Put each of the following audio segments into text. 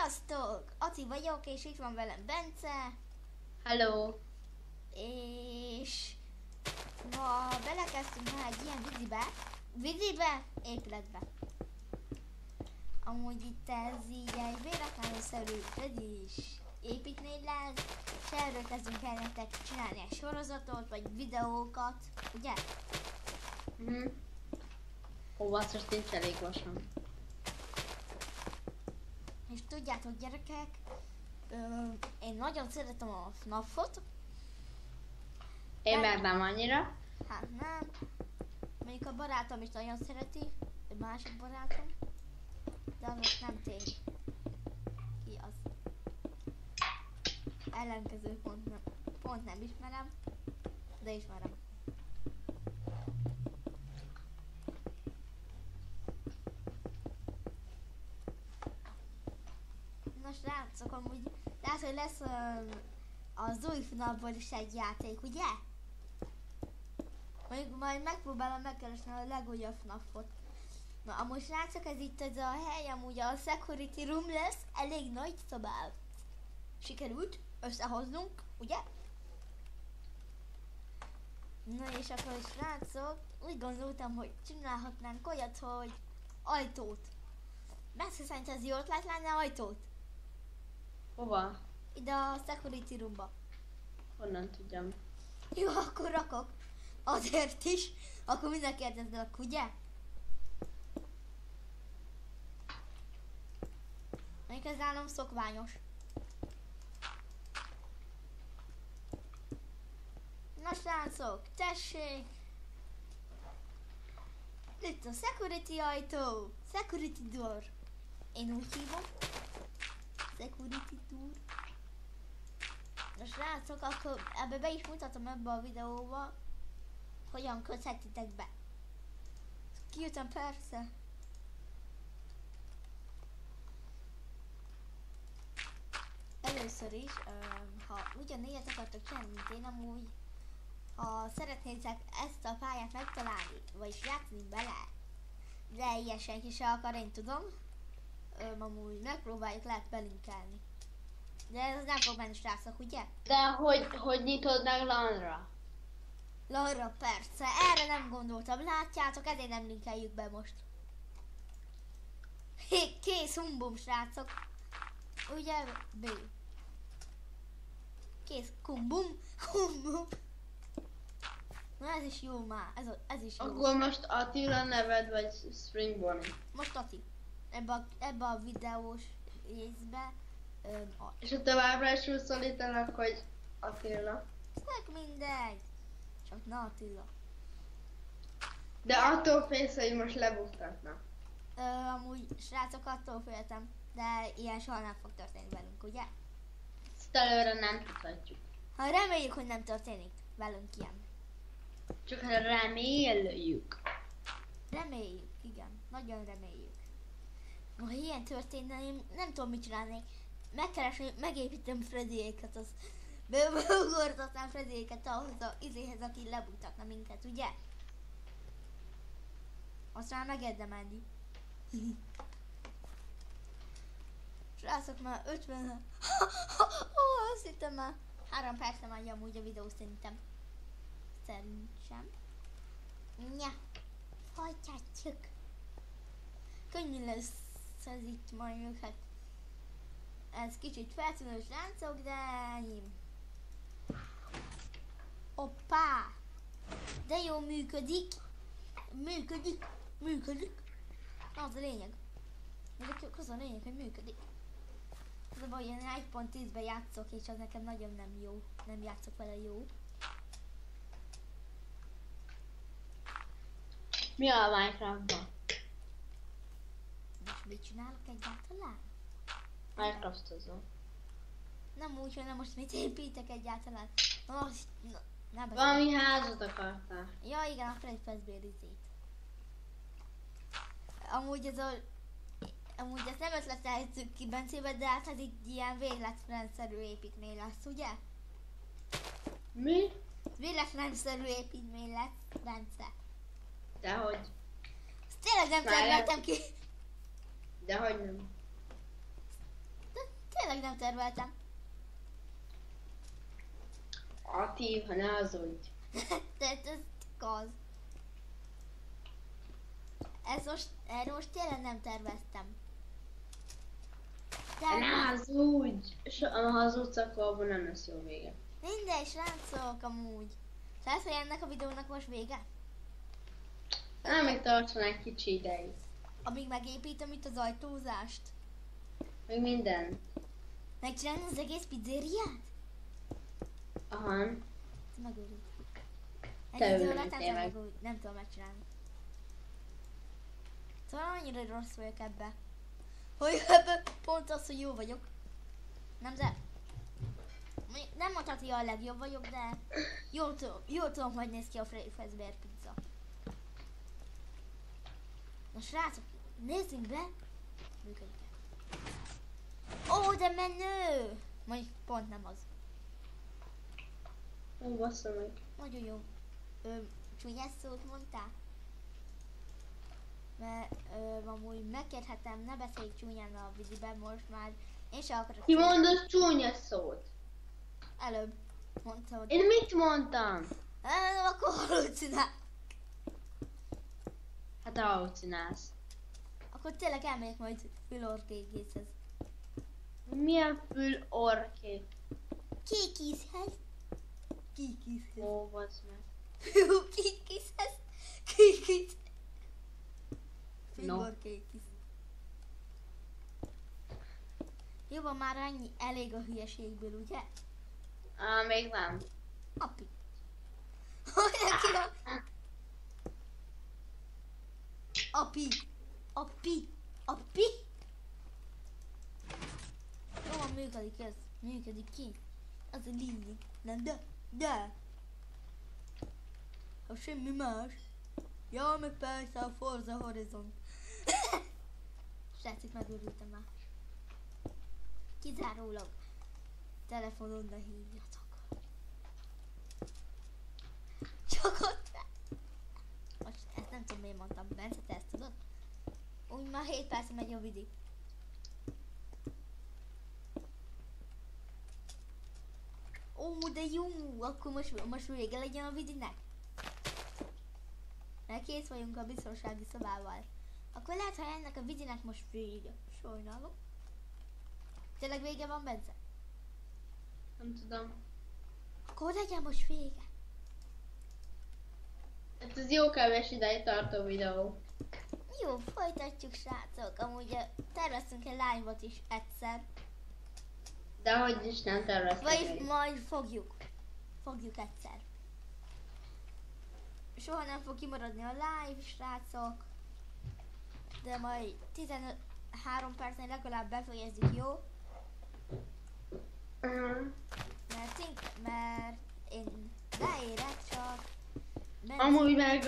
Sziasztok! Ati vagyok, és itt van velem Bence. Hello! És ma belekezdtünk már egy ilyen vízibe, épületbe. Amúgy itt ez így egy véletlenszerű építmény lesz, és erről kezdünk el nektek csinálni egy sorozatot, vagy videókat, ugye? Ó, basszus, nincs elég vasom. És tudjátok gyerekek, én nagyon szeretem a FNAF-ot. Én meg nem annyira. Hát nem. Mondjuk a barátom is nagyon szereti, egy másik barátom. De az nem tény. Ki az? Ellenkező pont nem ismerem, de ismerem. Na srácok, amúgy lehet, hogy lesz az új FNAF-ból is egy játék, ugye? Majd megpróbálom megkeresni a legújabb FNAF-ot. Na amúgy srácok, ez itt ez a hely, amúgy a security room lesz, elég nagy szobát. Sikerült összehoznunk, ugye? Na és akkor srácok, úgy gondoltam, hogy csinálhatnánk olyat, hogy ajtót. Messze szerint ez jó ötlet lenne ajtót? Hova? Ide a security roomba. Honnan tudjam? Jó, akkor rakok. Azért is. Akkor mindenki érteznek, ugye? Még ez nálam szokványos. Na srácok, tessék! Itt a security ajtó. Security door. Én úgy hívom. Security door. Na srácok, akkor ebbe be is mutatom ebbe a videóba, hogyan köthetitek be. Kijutom persze. Először is, ha ugyanígyet akartok csinálni, mint én, amúgy, ha szeretnétek ezt a pályát megtalálni, vagyis játszani bele, de ilyen senki se akar, én tudom, amúgy megpróbáljuk, lehet belinkelni. De ez nem fog menni, srácok, ugye? De hogy nyitod meg LAN-ra? LAN-ra persze, erre nem gondoltam, látjátok, ezért nem linkeljük be most. Kész, humbum, srácok. Ugye, B. Kész, kumbum, humbum. Na ez is jó már, ez is jó. Akkor most Attila neved, vagy Spring Bonnie? Most Ati, ebbe a videós részbe. És ha továbbra is úgy szólítanak, hogy Attila. Tök mindegy. Csak na Attila. De attól félsz, hogy most lebuktatnak. Amúgy srácok, attól féltem, de ilyen soha nem fog történni velünk, ugye? Ezt előre nem tudhatjuk. Ha reméljük, hogy nem történik velünk ilyen. Csak reméljük. Reméljük, igen, nagyon reméljük. Ha ilyen történne, én nem tudom mit csinálnék. Megépítem Freddyéket, az beugortatnám Freddyéket ahhoz a izéhez, aki lebuktatna minket, ugye? Aztán megérdemelni. Srácok, már 50... azt hittem már 3 percre már amúgy a videó szerintem. Szerintem. Nya. Folytatjuk. Könnyű lesz ez itt majd, hát ez kicsit feltűnő srácok, de enyém. Hoppá! De jó működik. Működik. Az a lényeg. Az a lényeg, hogy működik. Az a baj, én 1.10-ben játszok, és az nekem nagyon nem jó. Nem játszok vele jó. Mi a Minecraftban? Most mit csinálok egyáltalán? Minecraftozom. Nem úgy, hanem most mit építek egyáltalán. Valami házat akartál. Ja igen, akkor egy feszbérizét. Amúgy ezt nem ötleteltük ki Bencébe, de hát ez így ilyen véletlenszerű építmény lesz, ugye? Mi? Véletlenszerű építmény lesz, Bence. Dehogy. Ezt tényleg nem termeltem ki. Dehogy nem. De tényleg nem terveltem. Aktív, ha ne hazudj. Tehát ez igaz. Erről most tényleg nem terveztem. Ne hazudj! Ha hazudsz, akkor abban nem lesz jó vége. Mindegy, srácok, amúgy. Lehet, hogy ennek a videónak most vége? Nem, még tartson egy kicsi ideig. Amíg megépítem itt az ajtózást. Még minden. Megcsinálni az egész pizzériát? Aha. Megőrült. Te Egy idő örültél alatt nem, meg. nem tudom megcsinálni. Szóval annyira rossz vagyok ebbe. Hogy ebbe pont az, hogy jó vagyok. Nem, de... Nem mondhatni, hogy a legjobb vagyok, de jól tudom, hogy néz ki a Freddy Fazbear pizza. Na srácok, nézzünk be! Működik. Ó, de menő! Mondjuk pont nem az. Ó, bassza meg. Nagyon jó. Csúnyás szót mondtál? Mert amúgy megkérhetem, ne beszélj csúnyán a víziben most már. Én se akarok. Ki mondott csúnya szót? Előbb mondtam, hogy... Én mit mondtam? Akkor halucinál. Hát halucinálsz. Akkor tényleg elmegyek majd fülorkégészhez. Milyen fül orké? Kikizhez. Kikizhez. Ó, bassz meg. Kikizhez. Kikizhez. No. Fülorkékisz. Jó, van már annyi, elég a hülyeségből, ugye? Még nem. Api. Hogy neki a... Api. Api. Api. Jó, van, működik ez. Működik ki. Az a lényeg. Nem, de. Ha semmi más. Ja, meg persze a Forza Horizon. Srácok, megőrültem már. Kizárólag telefonon ne hívjatok. Csak ott. Most ezt nem tudom, miért mondtam. Bence, te ezt tudod? Úgy már 7 perc megy a vidi. Ó, de jó! Akkor most vége legyen a vidinek. Mert kész vagyunk a biztonsági szobával. Akkor lehet, hogy ennek a vidinek most vége. Sajnálom. Tényleg vége van, Bence? Nem tudom. Akkor legyen most vége. Hát ez jó kevés ideig tartó videó. Jó, folytatjuk, srácok. Amúgy terveztünk egy live-ot is egyszer. De hogy is nem terveztem. Vagy majd fogjuk. Fogjuk egyszer. Soha nem fog kimaradni a live, srácok. De majd 13 percnél legalább befejezzük, jó? Mert én beérek csak. Amúgy meg,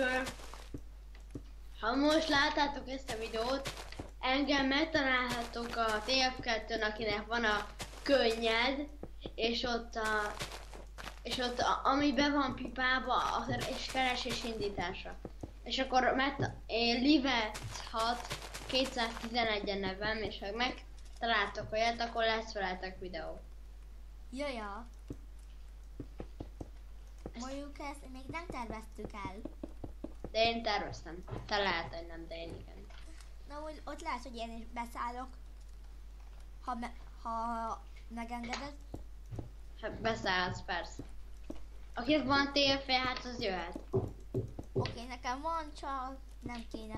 ha most láttátok ezt a videót, engem megtalálhatok a TF2-n, akinek van a könnyed, és ott ami be van pipába, és keresés indítása. És akkor én Livet 6 211 nevem, és ha megtaláltok olyat, akkor lesz veletek videó. Jaja. Mondjuk ezt még nem terveztük el. De én terveztem. Te lehet, hogy nem, de én igen. Na, úgy, ott lehet, hogy én is beszállok. Ha megengeded. Hát beszállsz, persze. Akinek van TF, hát az jöhet. Oké, nekem van, csak nem kéne,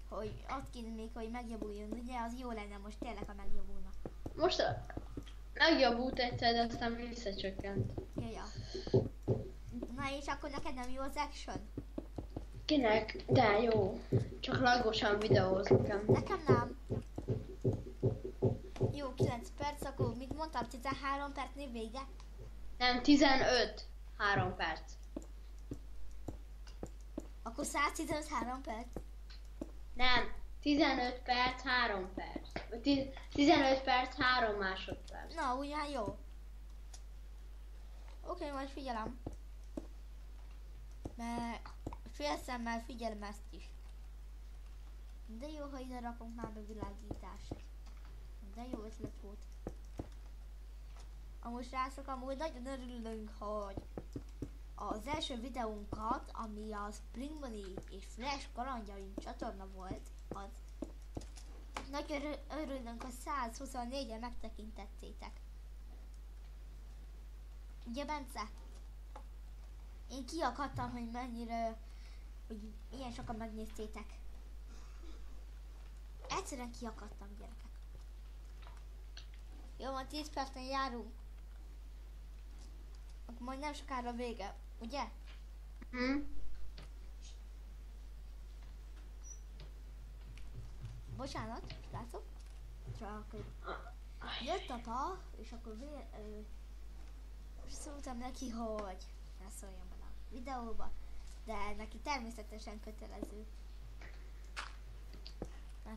hogy azt kéne még, hogy megjavuljon. Ugye, az jó lenne most tényleg, ha megjavulna. Most megjavult egyszer, de aztán visszacsökkent. Jaja. Na és akkor neked nem jó az action? Kinek? De jó. Csak lagosan videóz nekem. Nekem nem. Jó, 9 perc, akkor mit mondtam, 13 percnél vége? Nem, 15. 3 perc. Akkor 113 perc? Nem, 15 perc, 3 perc. Vagy 15 perc, 3 másodperc. Na, ugyan jó. Oké, majd figyelem. Mert félszemmel figyelem ezt is. De jó, ha ide rakunk már be világítást. De jó ötlet volt. Amúgy srácok, amúgy nagyon örülünk, hogy az első videónkat, ami a Spring Bonnie és Flash kalandjaink csatorna volt, az nagyon örülünk, hogy 124-en megtekintettétek. Ugye, Bence? Én kiakadtam, hogy mennyire, hogy ilyen sokan megnéztétek. Egyszerűen kiakadtam, gyerekek. Jó, van 10 percen járunk. Akkor majd nem sokára vége, ugye? Bocsánat, srácok. Csak jött apa, és akkor szóltam neki, hogy ne szóljon bele a videóba, de neki természetesen kötelező.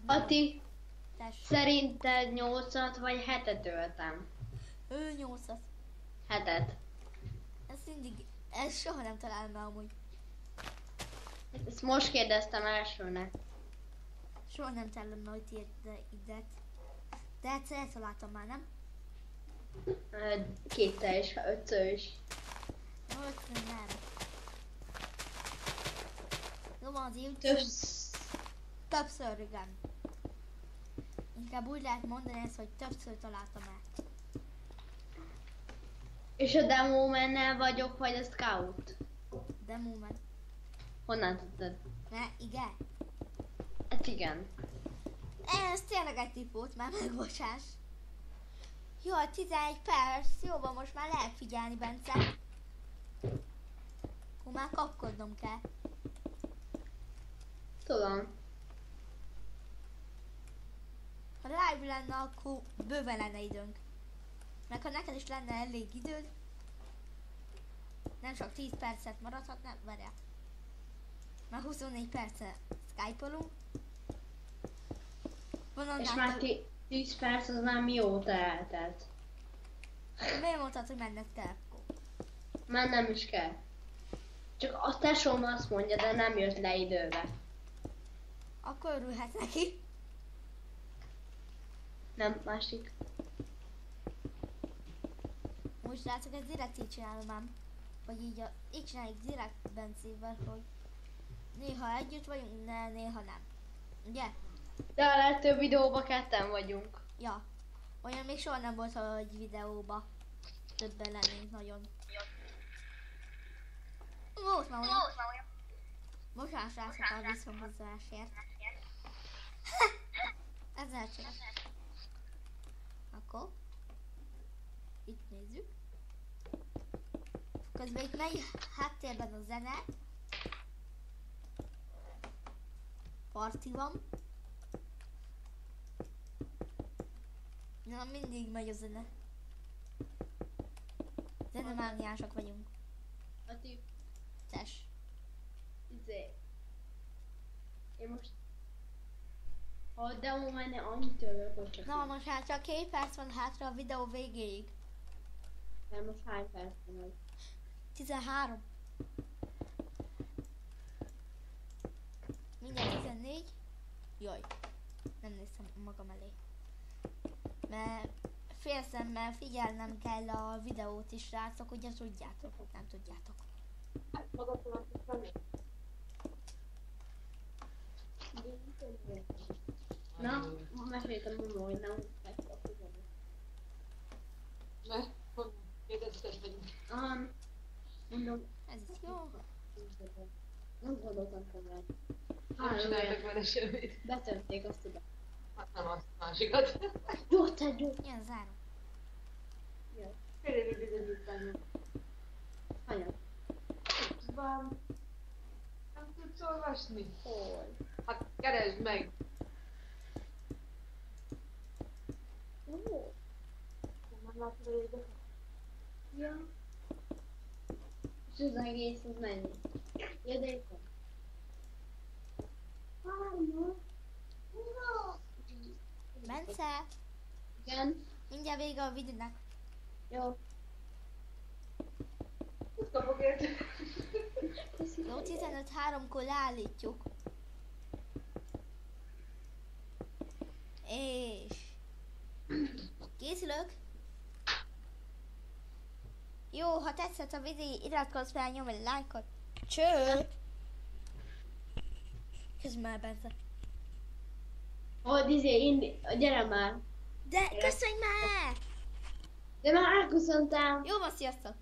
Ati, Tessék. szerinted 8-at vagy 7-et öltem? Ő 8-at. 7-et. Ez soha nem találom be amúgy. Ezt most kérdeztem elsőnek. Soha nem találom be, hogy ide. De egyszer eltaláltam már, nem? 2-szer is, 5-ször is. Jó, egyszer nem. Jó, van az YouTube. Többször, igen. Inkább úgy lehet mondani ezt, hogy többször találtam el. És a demo mennel vagyok, vagy a scout? De moment. Honnan tudtad? Ne, igen. Hát igen. Ez tényleg egy tipp volt, már megbocsáss. Jó, 11 perc. Jó van, most már lehet figyelni, Bence. Akkor már kapkodnom kell. Tudom. Ha live lenne, akkor bőven lenne időnk. Meg ha neked is lenne elég időd, nem csak 10 percet maradhatnál, várjál. Már 24 percet skype-olunk. És már 10 perc az már mióta eltelt. Miért mondtad, hogy menned kell? Már nem is kell. Csak a tesóm azt mondja, de nem jött le időbe. Akkor örülhet neki. Nem, másik. Most látszik, ez direkt így csinálom ám. Vagy így csináljuk direkt Bencével, hogy néha együtt vagyunk, néha nem. Ugye? De a legtöbb videóban ketten vagyunk. Ja. Olyan még soha nem volt, hogy videóba többen lennénk nagyon. Most már olyan. Bocsánat, srácok, a visszhangozásért. Ezzel csak. Akkor itt nézzük. Közben itt megy háttérben a zene. Parti van. Na, mindig megy a zene. Zenemániások vagyunk. Ati, Tess. én most... Ha a demo menne annyit örök, hogy csak... Na, most hát csak 2 perc van hátra a videó végéig. Nem, most hány perc van? 13. Mindjárt 14. Jaj, nem néztem magam elé. Mert félszemmel figyelnem kell a videót is, srácok, ugye tudjátok, nem tudjátok. Na, meséltem mondom, hogy nem kell a figyelni. Mert kérdezted vagyunk. Mondom, Ez is jó. nem gondoltam komolyan. Nem csináltak vele semmit. Betörték, azt tudom. Hát nem azt, másikat. Jó, te jó. Ilyen zárom. Félélő bizonyítani. Hanyag. Van. Nem tudsz olvasni? Hol? Hát keresd meg. Ó. Nem látod a jegyeket? Ja. És az egész az mennyi? Jödékon? Bence, Igen. mindjárt vége a videónak. Jó. Mit kapok érte? Jó, 15-3-kor leállítjuk. És... Készülök? Jó, ha tetszett a videó, iratkozz fel, nyomj egy lájkot. Cső! Közben már Bence. Hogy gyere már. De köszönj már! De már elköszöntem. Jó van, sziasztok!